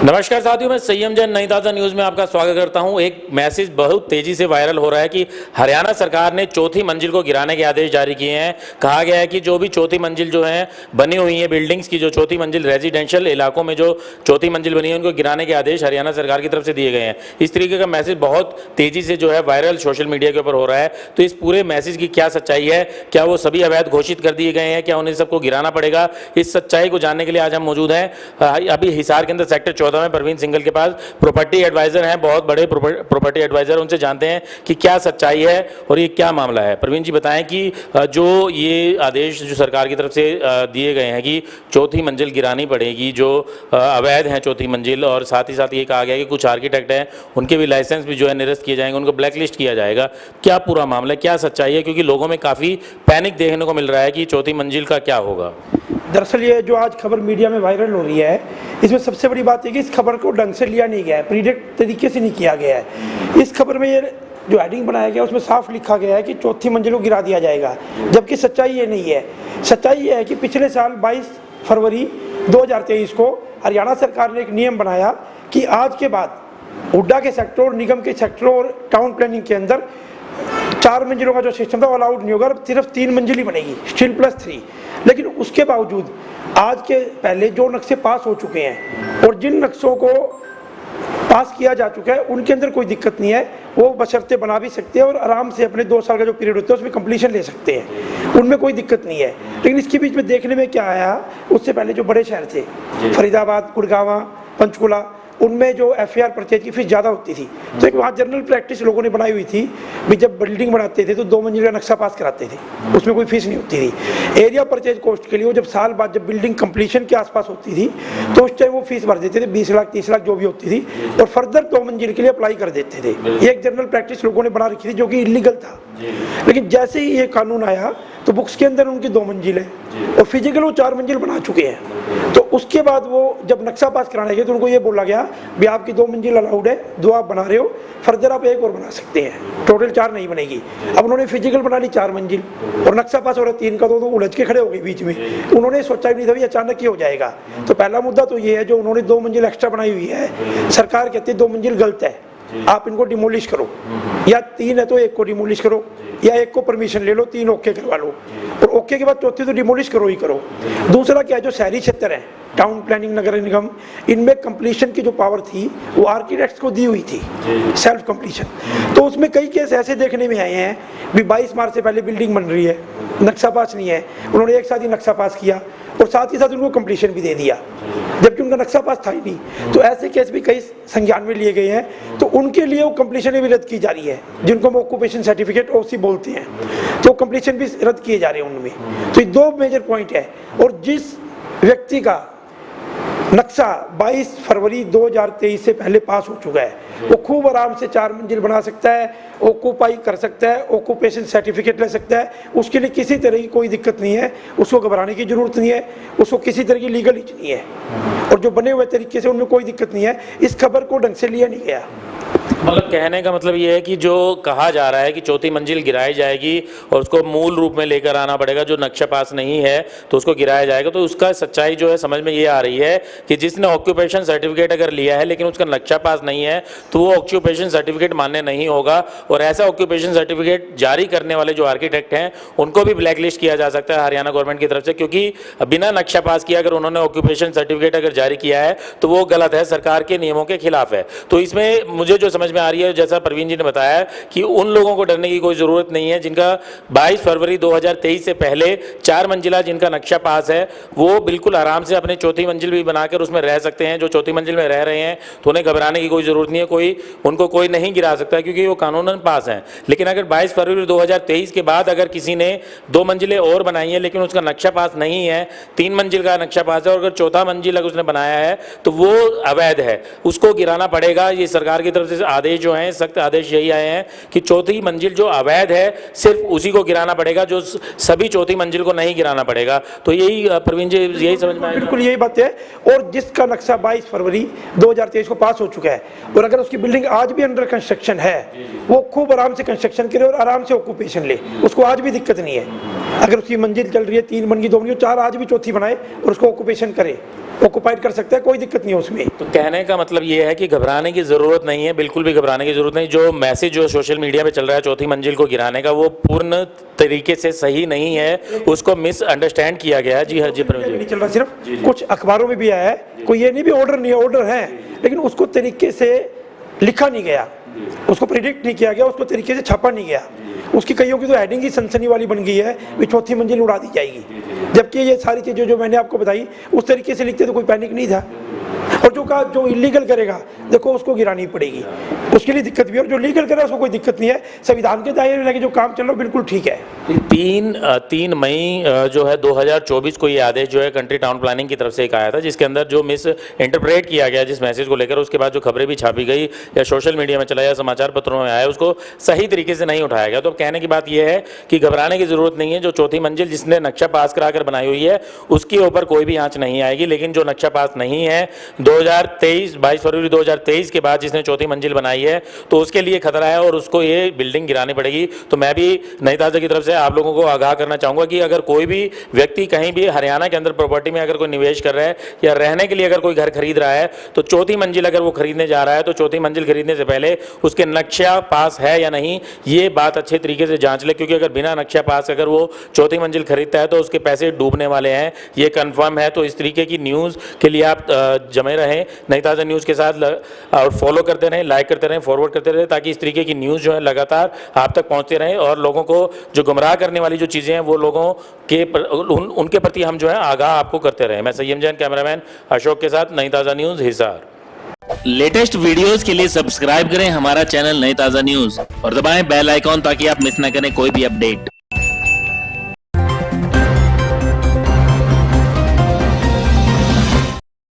नमस्कार साथियों, मैं संयम जैन नई ताज़ा न्यूज़ में आपका स्वागत करता हूं। एक मैसेज बहुत तेजी से वायरल हो रहा है कि हरियाणा सरकार ने चौथी मंजिल को गिराने के आदेश जारी किए हैं। कहा गया है कि जो भी चौथी मंजिल जो है बनी हुई है बिल्डिंग्स की, जो चौथी मंजिल रेजिडेंशियल इलाकों में जो चौथी मंजिल बनी है उनको गिराने के आदेश हरियाणा सरकार की तरफ से दिए गए हैं। इस तरीके का मैसेज बहुत तेजी से जो है वायरल सोशल मीडिया के ऊपर हो रहा है। तो इस पूरे मैसेज की क्या सच्चाई है? क्या वो सभी अवैध घोषित कर दिए गए हैं? क्या उन्हें सबको गिराना पड़ेगा? इस सच्चाई को जानने के लिए आज हम मौजूद हैं अभी हिसार के अंदर सेक्टर 14 में प्रवीण सिंघल के पास प्रॉपर्टी एडवाइजर हैं, बहुत बड़े प्रॉपर्टी एडवाइजर। उनसे जानते हैं कि क्या सच्चाई है और ये क्या मामला है। प्रवीण जी बताएं कि जो ये आदेश जो सरकार की तरफ से दिए गए हैं कि चौथी मंजिल गिरानी पड़ेगी, जो अवैध हैं चौथी मंजिल, और साथ ही साथ ये कहा गया कि कुछ आर्किटेक्ट हैं उनके भी लाइसेंस भी जो है निरस्त किए जाएंगे, उनको ब्लैक लिस्ट किया जाएगा। क्या पूरा मामला है, क्या सच्चाई है? क्योंकि लोगों में काफ़ी पैनिक देखने को मिल रहा है कि चौथी मंजिल का क्या होगा। दरअसल ये जो आज खबर मीडिया में वायरल हो रही है, इसमें सबसे बड़ी बात है कि इस खबर को ढंग से लिया नहीं गया है, प्रीडिक्ट तरीके से नहीं किया गया है। इस खबर में ये जो हेडिंग बनाया गया उसमें साफ लिखा गया है कि चौथी मंजिल को गिरा दिया जाएगा, जबकि सच्चाई ये नहीं है। सच्चाई ये है कि पिछले साल 22 फरवरी 2023 को हरियाणा सरकार ने एक नियम बनाया कि आज के बाद हुड्डा के सेक्टर और निगम के सेक्टरों और टाउन प्लानिंग के अंदर 4 मंजिलों का जो सिस्टम था वो अलाउड नहीं होगा, सिर्फ 3 मंजिल ही बनेगी, स्टील प्लस 3। लेकिन उसके बावजूद आज के पहले जो नक्शे पास हो चुके हैं और जिन नक्शों को पास किया जा चुका है उनके अंदर कोई दिक्कत नहीं है, वो बशर्ते बना भी सकते हैं और आराम से अपने 2 साल का जो पीरियड होता है उसमें कंप्लीशन ले सकते हैं, उनमें कोई दिक्कत नहीं है। लेकिन इसके बीच में देखने में क्या आया, उससे पहले जो बड़े शहर थे फरीदाबाद, गुड़गांव, पंचकुला, उनमें जो FAR परचेज की फीस ज़्यादा होती थी। तो एक वहाँ जनरल प्रैक्टिस लोगों ने बनाई हुई थी भी, जब बिल्डिंग बनाते थे तो 2 मंजिल का नक्शा पास कराते थे, उसमें कोई फीस नहीं होती थी। एरिया परचेज कॉस्ट के लिए वो जब साल बाद जब बिल्डिंग कंप्लीशन के आसपास होती थी तो उस टाइम वो फीस भर देते थे, 20 लाख 30 लाख जो भी होती थी, और फर्दर 2 मंजिल के लिए अप्लाई कर देते थे। ये एक जनरल प्रैक्टिस लोगों ने बना रखी थी जो कि इलीगल था। लेकिन जैसे ही ये कानून आया तो बुक्स के अंदर उनकी 2 मंजिल है और फिजिकल वो 4 मंजिल बना चुके हैं। तो उसके बाद वो जब नक्शा पास कराने गए तो उनको ये बोला गया भी आपकी 2 मंजिल अलाउड है, 2 आप बना रहे हो, फर्दर आप 1 और बना सकते हैं, टोटल 4 नहीं बनेगी। अब उन्होंने फिजिकल बना ली 4 मंजिल और नक्शा पास हो रहा 3 का, तो उलझ के खड़े हो गए बीच में। उन्होंने सोचा भी नहीं था भी अचानक ही हो जाएगा। तो पहला मुद्दा तो ये है, जो उन्होंने 2 मंजिल एक्स्ट्रा बनाई हुई है, सरकार कहती है 2 मंजिल गलत है, आप इनको डिमोलिश करो, या 3 है तो 1 को डिमोलिश करो, या 1 को परमिशन ले लो, 3 ओके करवा लो, और ओके के बाद चौथी तो डिमोलिश करो ही करो। दूसरा क्या है, जो शहरी क्षेत्र है, टाउन प्लानिंग, नगर निगम, इनमें कंप्लीशन की जो पावर थी वो आर्किटेक्ट्स को दी हुई थी, सेल्फ कंप्लीशन। तो उसमें कई केस ऐसे देखने में आए हैं भी 22 मार्च से पहले बिल्डिंग बन रही है, नक्शा पास नहीं है, उन्होंने एक साथ ही नक्शा पास किया और साथ ही साथ उनको कंप्लीशन भी दे दिया, जबकि उनका नक्शा पास था ही नहीं। तो ऐसे केस भी कई संज्ञान में लिए गए हैं। तो उनके लिए वो कंप्लीशन भी रद्द की जा रही है, जिनको हम ऑक्यूपेशन सर्टिफिकेट OC बोलते हैं, तो कंप्लीशन भी रद्द किए जा रहे हैं उनमें। तो ये 2 मेजर पॉइंट है। और जिस व्यक्ति का नक्शा 22 फरवरी 2023 से पहले पास हो चुका है, वो खूब आराम से 4 मंजिल बना सकता है, ऑक्यूपाई कर सकता है, ऑक्यूपेशन सर्टिफिकेट ले सकता है, उसके लिए किसी तरह की कोई दिक्कत नहीं है, उसको घबराने की जरूरत नहीं है, उसको किसी तरह की लीगल इच नहीं है, और जो बने हुए तरीके से उनमें कोई दिक्कत नहीं है। इस खबर को ढंग से लिया नहीं गया। मतलब कहने का मतलब ये है कि जो कहा जा रहा है कि चौथी मंजिल गिराई जाएगी और उसको मूल रूप में लेकर आना पड़ेगा, जो नक्शा पास नहीं है तो उसको गिराया जाएगा, तो उसका सच्चाई जो है समझ में ये आ रही है कि जिसने ऑक्यूपेशन सर्टिफिकेट अगर लिया है लेकिन उसका नक्शा पास नहीं है तो वो ऑक्यूपेशन सर्टिफिकेट मान्य नहीं होगा, और ऐसा ऑक्यूपेशन सर्टिफिकेट जारी करने वाले जो आर्किटेक्ट हैं उनको भी ब्लैकलिस्ट किया जा सकता है हरियाणा गवर्नमेंट की तरफ से, क्योंकि बिना नक्शा पास किया अगर उन्होंने ऑक्यूपेशन सर्टिफिकेट अगर जारी किया है तो वो गलत है, सरकार के नियमों के खिलाफ है। तो इसमें मुझे जो समझ में आ रही है, जैसा प्रवीण जी ने बताया कि उन लोगों को डरने की कोई जरूरत नहीं है जिनका 22 फरवरी 2023 से पहले 4 मंजिला जिनका नक्शा पास है, वो बिल्कुल आराम से अपने चौथी मंजिल भी बनाकर उसमें रह सकते हैं। जो चौथी मंजिल में रह रहे हैं तो उन्हें घबराने की कोई जरूरत नहीं है, उनको कोई नहीं गिरा सकता क्योंकि वो कानूनन पास हैं। लेकिन अगर 22 फरवरी 2023 के बाद अगर किसी ने 2 मंजिलें और बनाई हैं लेकिन उसका नक्शा पास नहीं है, 3 मंजिल का नक्शा पास है, और अगर चौथा मंजिल अगर उसने बनाया है तो वो अवैध है, उसको गिराना पड़ेगा। ये सरकार की तरफ से आदेश जो है, सख्त आदेश यही आए हैं कि चौथी मंजिल जो अवैध है सिर्फ उसी को गिराना पड़ेगा, जो सभी चौथी मंजिल को नहीं गिराना पड़ेगा। तो यही प्रवीण जी यही समझ में आएगा। बिल्कुल यही बात है। और जिसका नक्शा 22 फरवरी 2023 को पास हो चुका है और अगर उसकी बिल्डिंग आज भी अंडर कंस्ट्रक्शन है, वो खूब आराम से कंस्ट्रक्शन करे और आराम से ऑक्यूपेशन ले, उसको आज भी दिक्कत नहीं है। अगर उसकी मंजिल चल रही है 3 बन गई, 2 बन गई, 4 आज भी चौथी बनाए और उसको ऑक्यूपेशन करे, ऑक्युपाइड कर सकता है, कोई दिक्कत नहीं है उसमें। तो कहने का मतलब ये है कि घबराने की ज़रूरत नहीं है, बिल्कुल भी घबराने की ज़रूरत नहीं। जो मैसेज जो सोशल मीडिया पे चल रहा है चौथी मंजिल को गिराने का, वो पूर्ण तरीके से सही नहीं है, उसको मिसअंडरस्टैंड किया गया है। जी हाँ जी प्रवीण जी। नहीं चल रहा, सिर्फ कुछ अखबारों में भी आया है, कोई ये नहीं भी ऑर्डर नहीं है, ऑर्डर है, लेकिन उसको तरीके से लिखा नहीं गया, उसको प्रिडिक्ट नहीं किया गया, उसको तरीके से छापा नहीं गया। उसकी कईयों की तो हेडिंग ही सनसनी वाली बन गई है कि चौथी मंजिल उड़ा दी जाएगी, जबकि ये सारी चीज़ें जो मैंने आपको बताई उस तरीके से लिखते तो कोई पैनिक नहीं था। और जो इलीगल करेगा देखो उसको गिरानी पड़ेगी, उसके लिए दिक्कत भी है, और जो लीगल करे उसको कोई दिक्कत नहीं है। संविधान के दायरे में लगे जो काम चल रहा है बिल्कुल ठीक है। 3 मई जो है 2024 को ये आदेश जो है कंट्री टाउन प्लानिंग की तरफ से एक आया था, जिसके अंदर जो मिस इंटरप्रेट किया गया जिस मैसेज को लेकर, उसके बाद जो खबरें भी छापी गई या सोशल मीडिया में चला या समाचार पत्रों में आया, उसको सही तरीके से नहीं उठाया गया। तो अब कहने की बात यह है कि घबराने की जरूरत नहीं है। जो चौथी मंजिल जिसने नक्शा पास कराकर बनाई हुई है उसके ऊपर कोई भी आंच नहीं आएगी, लेकिन जो नक्शा पास नहीं है 22 फरवरी 2023 के बाद जिसने चौथी मंजिल बनाई है तो उसके लिए खतरा है और उसको ये बिल्डिंग गिरानी पड़ेगी। तो मैं भी नई ताज़ा की तरफ से आप लोगों को आगाह करना चाहूँगा कि अगर कोई भी व्यक्ति कहीं भी हरियाणा के अंदर प्रॉपर्टी में अगर कोई निवेश कर रहा है या रहने के लिए अगर कोई घर खरीद रहा है, तो चौथी मंजिल अगर वो खरीदने जा रहा है तो चौथी मंजिल खरीदने से पहले उसके नक्शा पास है या नहीं, ये बात अच्छे तरीके से जांच ले, क्योंकि अगर बिना नक्शा पास अगर वो चौथी मंजिल खरीदता है तो उसके पैसे डूबने वाले हैं, ये कन्फर्म है। तो इस तरीके की न्यूज़ के लिए आप जमे रहें नई ताज़ा न्यूज़ के साथ, और फॉलो करते रहें, लाइक करते रहें, फॉरवर्ड करते रहें, ताकि इस तरीके की न्यूज़ जो है लगातार आप तक पहुंचते रहें और लोगों को जो गुमराह करने वाली जो चीज़ें हैं वो लोगों के उनके प्रति हम जो है आगाह आपको करते रहें। मैं संयम जैन, कैमरामैन अशोक के साथ, नई ताज़ा न्यूज़, हिसार। लेटेस्ट वीडियोस के लिए सब्सक्राइब करें हमारा चैनल नई ताज़ा न्यूज़ और दबाएं बेल आइकॉन ताकि आप मिस ना करें कोई भी अपडेट।